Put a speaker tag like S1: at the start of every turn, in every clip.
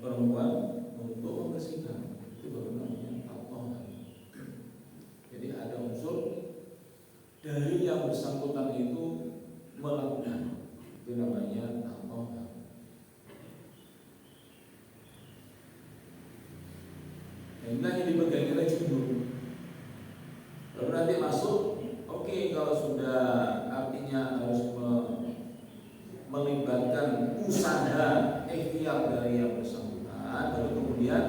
S1: perempuan untuk membersihkan, itu baru namanya tatohar. Jadi ada unsur dari yang bersangkutan itu melakukan, itu namanya tatohar. Inilah yang dipegang kita junub. Lalu nanti masuk, oke, kalau sudah artinya harus melibatkan usaha ikhtiar dari yang bersangkutan, baru kemudian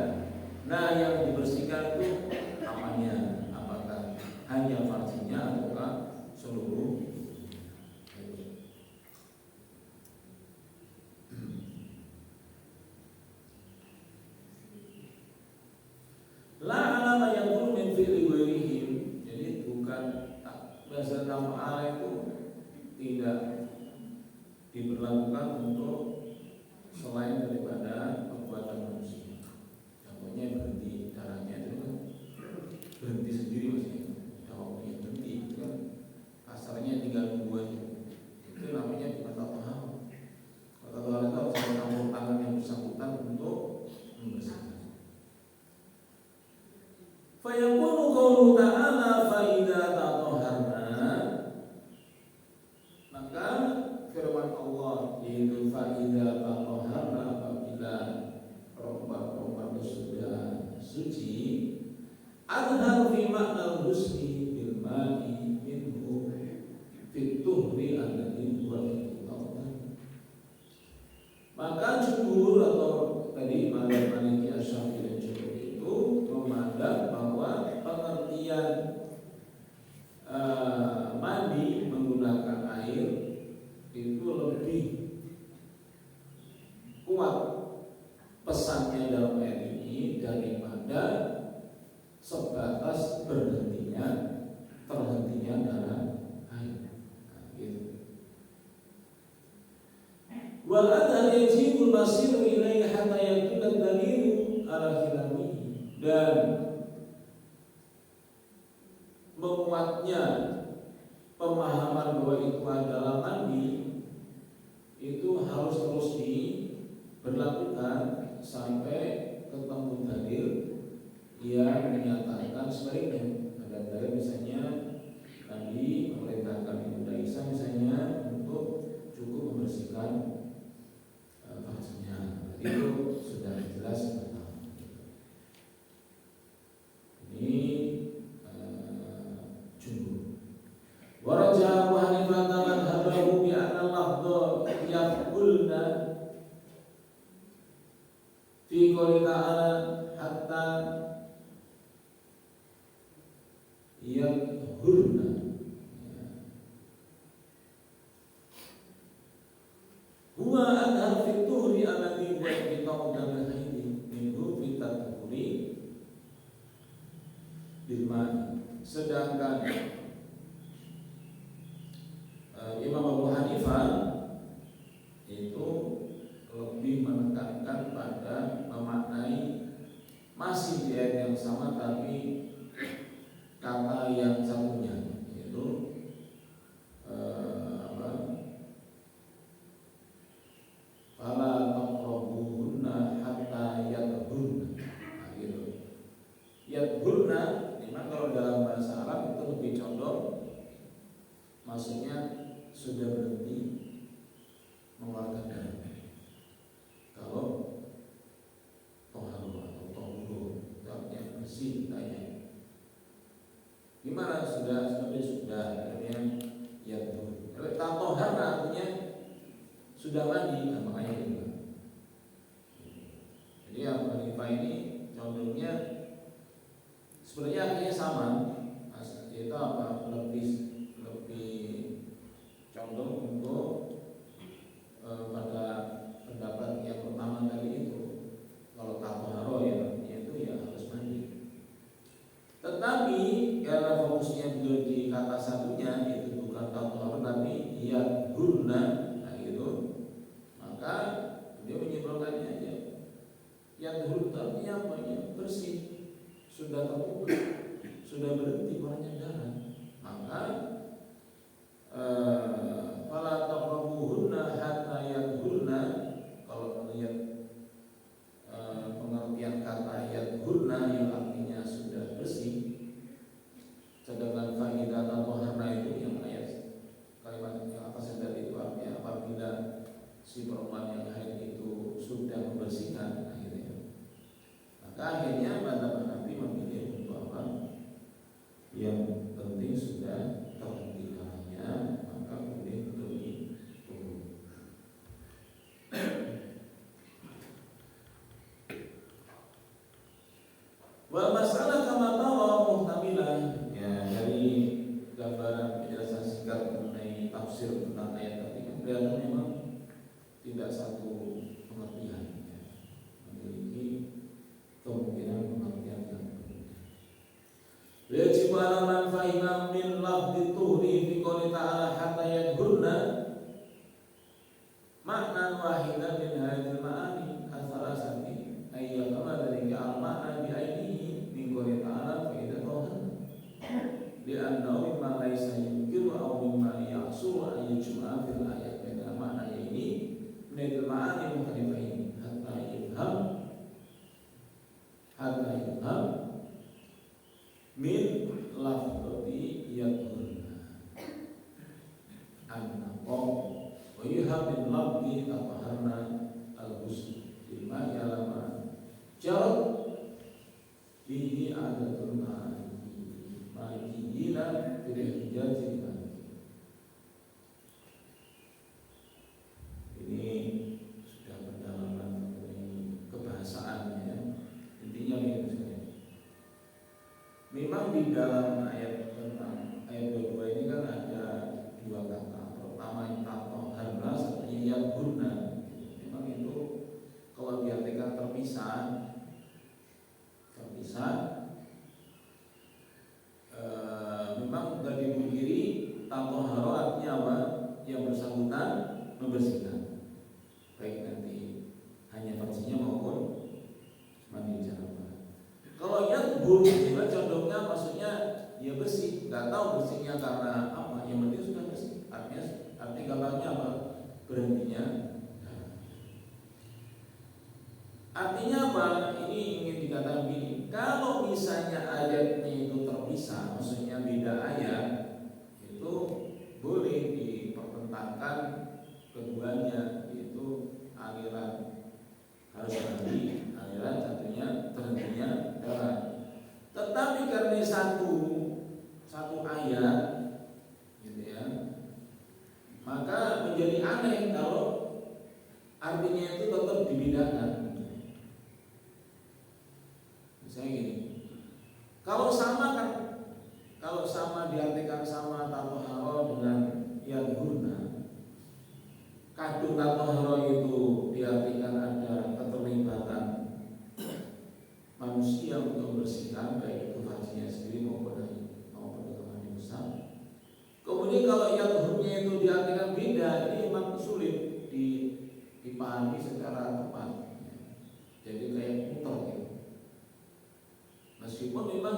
S1: nah yang dibersihkan itu apanya, apakah hanya farjinya ataukah seluruh. La alama yang pun min fi'li ghairihim. Jadi bukan bahasa ta'ala itu tidak diberlakukan untuk selain daripada perbuatan manusia. Contohnya berhenti darahnya itu kan berhenti sendiri maksudnya. Kalau dia berhenti itu kan kasarnya tinggal nunggu aja. Itu namanya bukan tatohar. Tatohar itu harus campur tangan yang bersangkutan untuk membersihkan. Fayaqulu qawlu ta'ala fa idza tatoharna, maka firman Allah yaitu fa idza tatoharna, apabila perempuan sudah suci, adhar fi makna husni bil ma'i minhu fit tuhri alladhi huwa tawbah. Maka jumhur atau tadi Maliki Asy-Syafi'i dan jumhur itu memandang bahwa pengertian mandi menggunakan air itu lebih kuat pesannya dalam ayat ini daripada sebatas terhentinya darah air. Nah, gitu. Wal adhar yajibul masir ilaihi hatta yakuna dalilu ala khilamihi, dan menguatnya pemahaman bahwa itu adalah mandi itu harus terus diberlakukan sampai ketemu dalil yang menyatakan sebaliknya. Ada dalil misalnya Nabi memerintahkan Ibnu Aisyah misalnya untuk cukup membersihkan farjinya. Itu sudah jelas. Ini jumhur. Waraja Abu Hanifah madhhabahu bi anna lafdha yaqulna fi qouli ta'ala hatta yaqhurna. Huwa adhar fi tuhri alladhi huwa bitaqdam al-haidi minhu fi tadhuri bil ma'i. Sedangkan Imam Abu Hanifah itu lebih menekankan pada memaknai masih di ayat yang sama tapi kata yang satunya, yaitu fala taqrabuhunna hatta yadhurna. Nah, gitu. Yadhurna, memang kalau dalam bahasa Arab itu lebih condong maksudnya sudah berhenti mengeluarkan darah. Kalau toharu atau tohuru, artinya bersih tanya. Gimana sudah artinya ya tuh. Kalau tatohar artinya sudah mandi, nah, makanya itu. Jadi yang Hanifah ini condongnya sebenarnya artinya sama, yaitu apa? Lebih condong untuk pada pendapat yang pertama tadi itu. Kalau tatoharo ya, itu ya harus mandi. Tetapi karena fokusnya beliau di kata satunya itu bukan tatoharo tapi yadhurna, nah gitu, maka dia menyimpulkannya aja. Yadhur artinya apa ya? Bersih, sudah terputus, sudah berhenti keluarnya darah, maka fala taqrabuhunna hatta yadhurna. Kalau melihat yadhurna yang artinya sudah bersih. Sedangkan fa'idah tatahharna itu yang ayat kalimat yang apa saya tadi itu artinya apabila si perempuan yang haid itu sudah membersihkan akhirnya. Maka akhirnya madzhab Hanafi memilih untuk apa? Yang penting sudah terhenti darahnya, maka boleh untuk diturun. Wal masalah kama tara muhtamilah, ya dari gambaran penjelasan singkat mengenai tafsir tentang ayat tadi kan kelihatan memang tidak satu pengertian, ya. Memiliki kemungkinan pengertian yang berbeda. Wajib ala man fahima min lafzi tuhri fi qouli ta'ala hatta yadhurna makna wahidan min hadhil ma'ani as-salasati ayyama dari al-ma'na bi ainihi min qouli ta'ala fa idza tawhan li'annahu mimma laysa yumkinu aw mimma yahsulu an yujma'a fil ayat baina makna ini min al-ma'ani mukhalifain hatta yufham min lafzi yadhurna annahu wa yuham min lafzi tatahharna al-husn lima ya'lama jarad bihi adatul malikiyina bil hijaz. Ini sudah pendalaman mengenai kebahasaannya. Intinya ini saja. Memang di dalam ayat tentang ayat 22 ini kan ada dua kata. Pertama yang tatahharna, satunya yadhurna. Memang itu kalau diartikan terpisah memang tidak dipungkiri tatahhara artinya apa? Yang bersangkutan membersihkan, baik nanti hanya versinya maupun mandi janabah. Kalau yadhur juga condongnya maksudnya ya bersih, nggak tahu bersihnya karena apa, yang penting sudah bersih. Artinya gampangnya apa? Berhentinya. Artinya apa? Ini ingin dikatakan begini, kalau misalnya ayatnya itu terpisah, maksudnya beda ayat, itu boleh dipertentangkan keduanya, yaitu aliran harus berhenti, aliran satunya terhentinya darah. Tetapi karena satu ayat, gitu ya, maka menjadi aneh kalau artinya itu tetap dibedakan. Misalnya gini, kalau sama diartikan sama tatahhara dengan yadhurna, kadung tatahhara itu diartikan ada keterlibatan manusia untuk membersihkan baik itu hajinya sendiri maupun keamanan besar. Kemudian kalau yadhurnya itu diartikan beda, ini memang sulit dipahami secara tepat. Jadi kayak muter gitu. Meskipun memang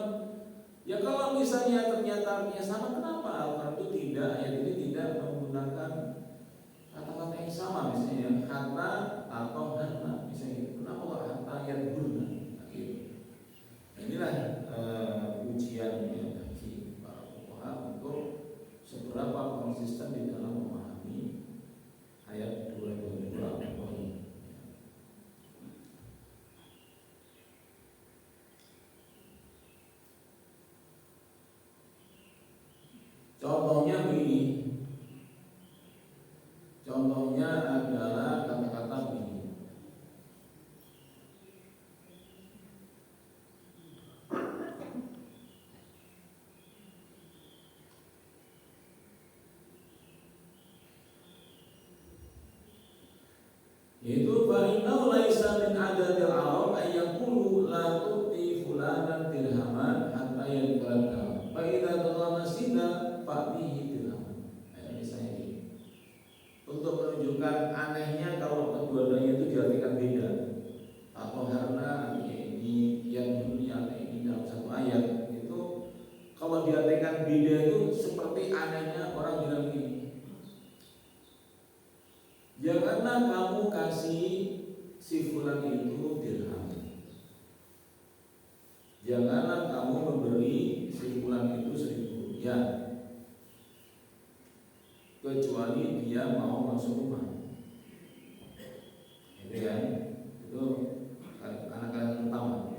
S1: ya kalau misalnya ternyata artinya sama, kenapa Al-Quran itu tidak, ayat ini tidak menggunakan kata-kata yang sama, misalnya hatta atau harna, misalnya kenapa kok hatta yadhurna? Inilah ujian bagi para fuqaha untuk seberapa konsisten di dalam memahami ayat 22 ini. Contohnya begini. Contohnya adalah kata-kata begini. Yaitu fa'innahu laisa min adatil arab ayyaqulu la tu'ti fulanan dirhaman hatta yadhkara fa idza taghamasina fa'tihi dirhaman. Misalnya ini untuk menunjukkan anehnya kalau kedua-duanya itu diartikan beda. Atau harna ini yang dunia ini dalam satu ayat itu kalau diartikan beda itu seperti anehnya orang bilang gini, janganlah kamu kasih si fulan itu dirham. masuk rumah. Itu ya, itu anak-anak pertama.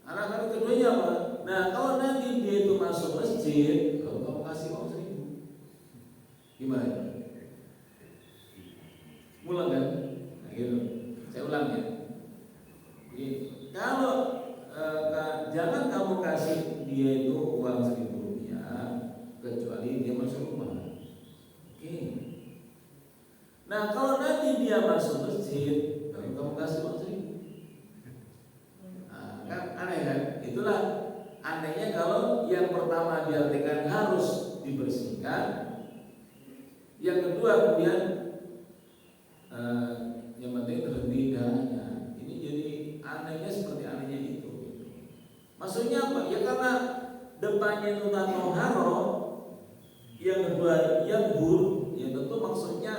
S1: Anak-anak keduanya apa? Nah, kalau nanti dia itu masuk masjid, kalau kamu kasih uang 1.000, gimana? Mulai kan? Nah, gitu. Saya ulang ya. Jadi, kalau jangan kamu kasih dia itu uang 1.000 rupiah kecuali dia masuk rumah. Oke. Nah, kalau nanti dia masuk masjid, baru kamu kasih uang 1.000. Nah, kan aneh kan? Itulah anehnya kalau yang pertama diartikan harus dibersihkan, yang kedua kemudian yang penting terhenti darahnya. Ini jadi anehnya seperti anehnya itu. Maksudnya apa? Ya karena depannya itu tatoharo, yang kedua yabur, ya tentu maksudnya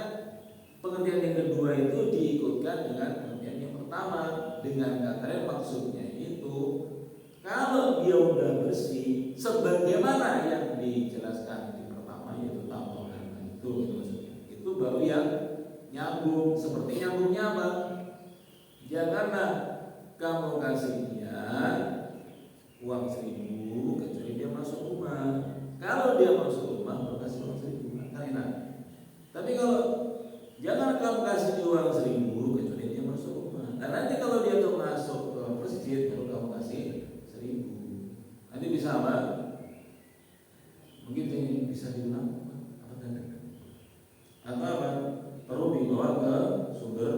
S1: pengertian yang kedua itu diikutkan dengan pengertian yang pertama, dengan kata yang maksudnya itu kalau dia udah bersih sebagaimana yang dijelaskan di pertama yaitu tatoharo itu maksudnya. Itu baru yang nyambung. Seperti nyambungnya apa? Janganlah kamu kasih dia uang 1.000 kecuali dia masuk rumah. Kalau dia masuk rumah baru kasih uang 1.000, kan enak. Tapi kalau jangan kamu kasih dia uang 1.000 kecuali dia masuk rumah. Dan nanti kalau dia tuh masuk ke masjid baru kamu kasih 1.000. Nanti bisa apa? Mungkin ini bisa diulang apa tadi? Atau apa? Perlu dibawa ke sumber.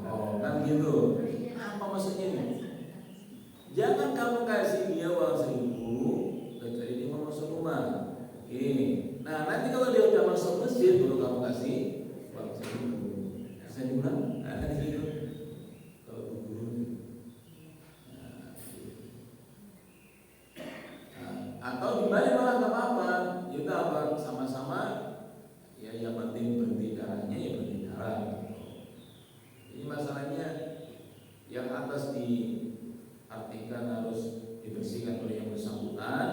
S1: Oh, kan gitu. Apa maksudnya ini? Jangan kamu kasih dia uang 1.000 kecuali dia mau masuk rumah. Oke. Nah, nanti kalau dia udah masuk masjid baru kamu kasih uang 1.000. Bisa diulang? Nah, gitu. Kalau guru. Atau dibalik malah nggak apa-apa. Kita apa? Sama-sama. Ya, yang penting berhenti darahnya ya berhenti darah. Ini masalahnya yang atas diartikan harus dibersihkan oleh yang bersangkutan,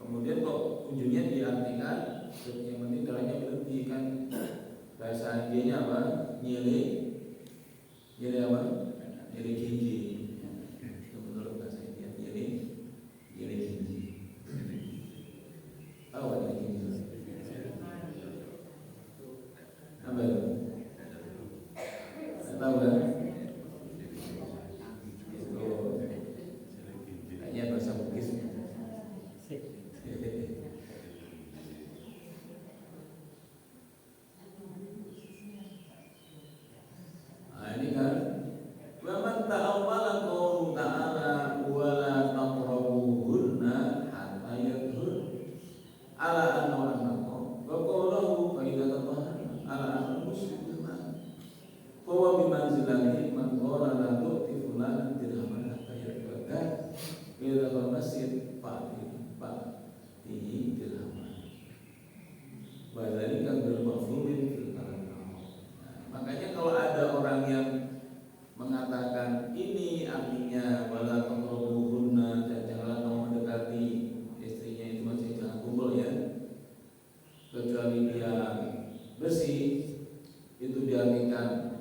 S1: kemudian kok ujungnya diartikan yang penting darahnya berhenti, kan bahasa Indianya apa? Nyele apa? Nyele gigi. Itu menurut bahasa India nyele gigi. Tahu apa nyele gigi? Apa itu? Tahu kan? Itu kayaknya bahasa Bugis. Nah, ini kan wa man ta'awwala qawlu ta'ala wa la taqrabuhunna hatta yadhhur ala anna wa annahu wa qawluhu fa idza tatahharna ala anna muslimah huwa bimanzilati man qala la tu'ti fulanan dirhaman hatta yadhhurka ila al-masjid fa'tihi dirhaman wa dzalika bil mafhumin fil kalam. Makanya kalau ada orang yang mengatakan ini artinya wala taqrabuhunna, dan janganlah kamu mendekati istrinya, itu maksudnya jangan kumpul ya, kecuali dia bersih, itu diartikan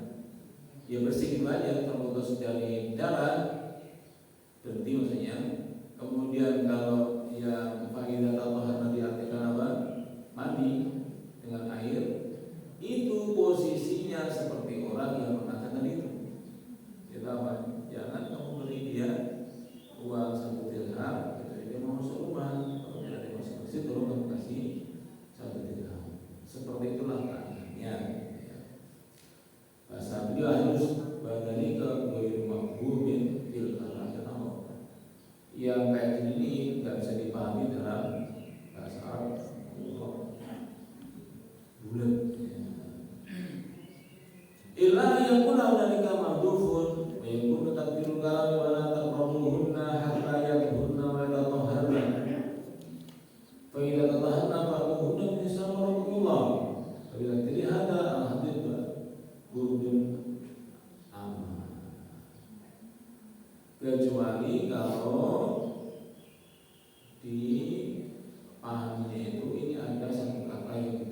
S1: dia bersih itu aja, terputus dari darah, berhenti maksudnya. Kemudian kalau yang fa'idah tatahharna diartikan apa? Mandi dengan air, itu posisinya seperti orang yang mengatakan itu. Kita apa? Jangan kamu beri dia uang 1 dirham kecuali dia mau masuk rumah. Kalau dia masuk masjid baru kamu kasih 1 dirham. Seperti itulah keadaannya. Bahasa beliau harus badani ke ghairu maqbumin fil kalam. Yang kayak gini nggak bisa dipahami dalam bahasa Arab. Bulat. Illa yakuna dzalika mahdhufun wa yakunu taqdirul kalam wa la taqrabuhunna hatta yadhhurna wa tatahharna. Fa idza tatahharna fa'tuhunna min samaratillah. Fa idza jadi hada al-hadith burudun aman. Kecuali kalau di pahamnya itu ini ada satu kata yang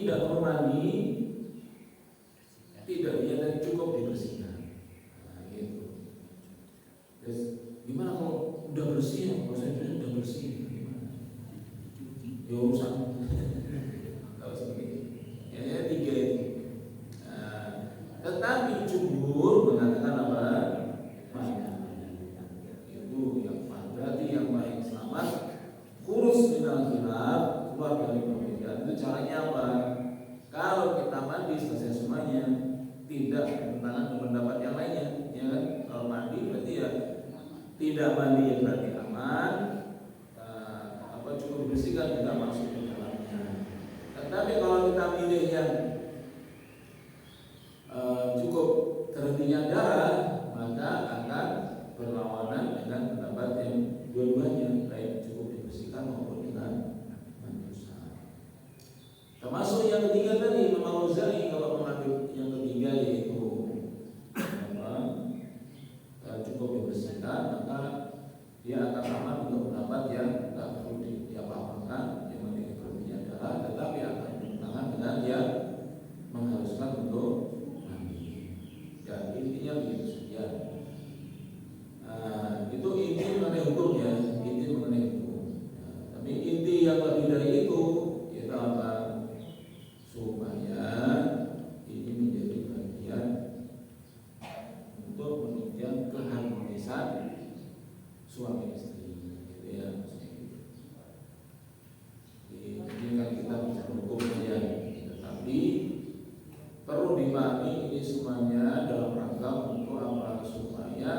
S1: tidak perlu mandi, tidak dan cukup dibersihkan. Nah, gitu. Terus gimana kalau udah bersih? Kalau saya bilang udah bersih, gimana? Ya urusan. Kalau seperti itu. Ya, tiga itu. Nah, tetapi jumhur mengatakan apa? Itu yang berarti yang paling selamat. Kurus minal khilaf, keluar dari perbedaan. Itu caranya apa? Kalau kita mandi selesai semuanya, tidak bertentangan dengan pendapat yang lainnya, ya kan? Kalau mandi berarti ya tidak mandi ya berarti aman. Cukup dibersihkan tidak masuk ke dalamnya. Tetapi kalau kita pilih yang cukup terhentinya darah, maka akan berlawanan dengan pendapat yang dua-duanya, baik cukup dibersihkan maupun dengan manusia. Termasuk yang ketiga tadi, Imam Al-Ghazali kalau mengambil yang ketiga yaitu cukup dibersihkan, maka dia akan aman untuk pendapat yang tidak perlu diapa-apakan, yang memiliki berhentinya darah, tetapi akan bertentangan dengan yang mengharuskan untuk mandi. Ya, intinya begitu saja. Itu inti mengenai hukumnya, inti mengenai hukum. Tapi inti yang lebih dari itu, yaitu apa? Supaya ini menjadi bagian untuk menunjang keharmonisan suami istri, gitu ya. Ini kan kita bicara hukum saja, tetapi perlu dipahami ini semuanya dalam rangka untuk apa? Supaya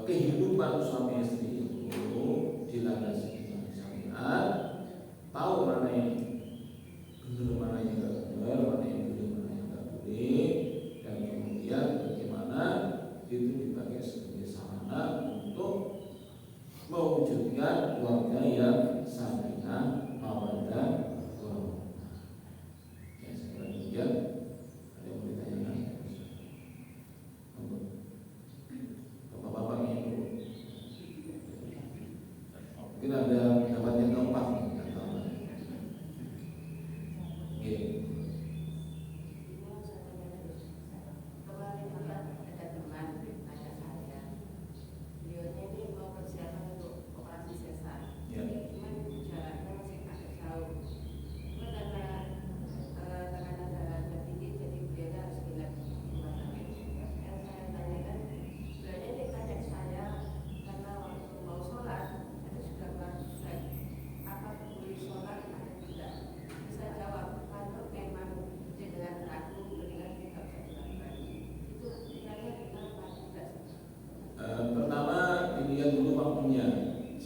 S1: kehidupan suami istri itu dilandasi dengan syariat, tahu mana yang benar, mana yang tidak benar, mana yang boleh, mana yang tidak boleh, dan kemudian bagaimana itu dipakai sebagai sarana untuk mewujudkan keluarga yang sakinah, mawaddah, warahmah. Ya, saya kira ada yang mau ditanyakan? Bapak-bapak ini mungkin ada pendapat yang keempat.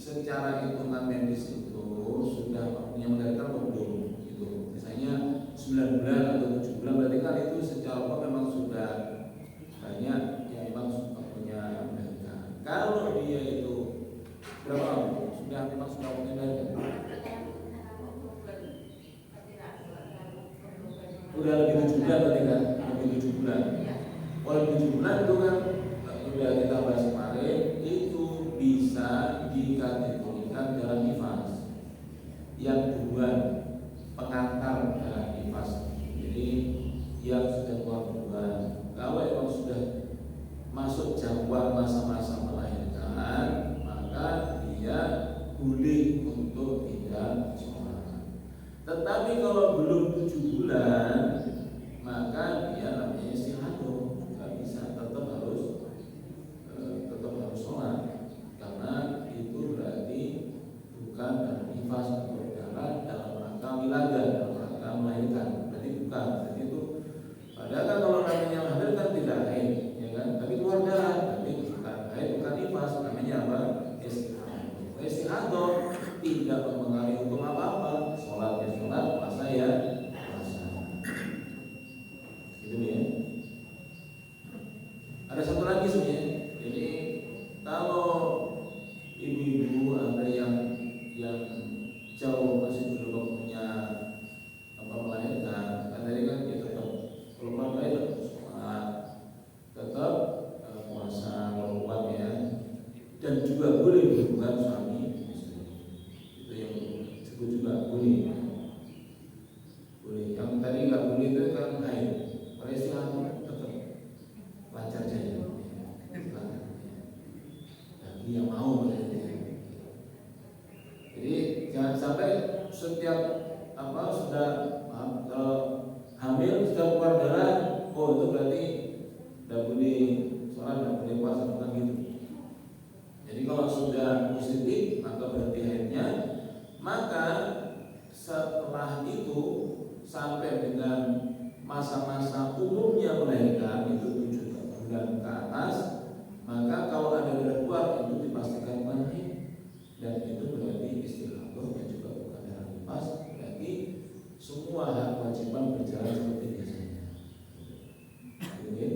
S1: Secara hitungan medis itu sudah waktunya melahirkan atau belum gitu. Misalnya 9 bulan atau 7 bulan, berarti kan itu secara apa memang sudah banyak yang memang waktunya melahirkan. Kalau dia itu berapa lama? Memang sudah waktunya melahirkan. Udah lebih 7 bulan berarti kan? Lebih 7 bulan. Kalau lebih 7 bulan itu kan sudah kita bahas kemarin, itu bisa dikategorikan darah nifas yang duluan, pengantar darah nifas. Jadi yang sudah keluar duluan. Kalau memang sudah masuk jangkauan masa-masa melahirkan, maka dia boleh untuk tidak sholat. Tetapi kalau belum 7 bulan, maka dia namanya istihadah, nggak bisa, tetap harus sholat. Karena itu berarti bukan darah nifas atau darah dalam rangka wiladah, dalam rangka melahirkan. Berarti bukan. Berarti itu padahal kan kalau namanya melahirkan tidak haid, ya kan? Tapi keluar darah, berarti bukan haid, bukan nifas. Namanya apa? Istihadah. Istihadah tidak mempengaruhi hukum apa-apa. Sholat ya sholat, puasa ya puasa. Gitu ya. Ada satu lagi sebenarnya. Jadi kalau ibu-ibu ada yang setiap sudah kalau hamil sudah keluar darah, oh itu berarti tidak boleh sholat, tidak boleh puasa, bukan gitu. Jadi kalau sudah positif maka berarti haidnya, maka setelah itu sampai dengan masa-masa umumnya melahirkan itu 7 bulan ke atas, maka kalau ada darah keluar itu dipastikan bukan haid, dan itu berarti istihadah dan juga bukan darah nifas, berarti semua hak kewajiban berjalan seperti biasanya. Oke.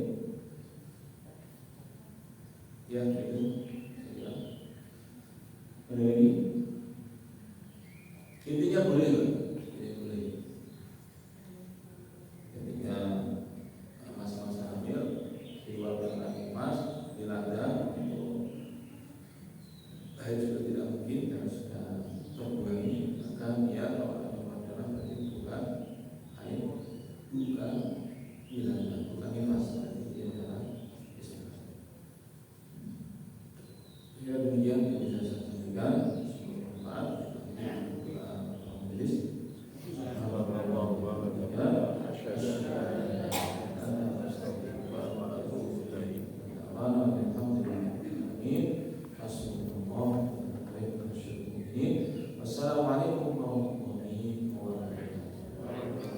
S1: Ya itu saya kira. Intinya boleh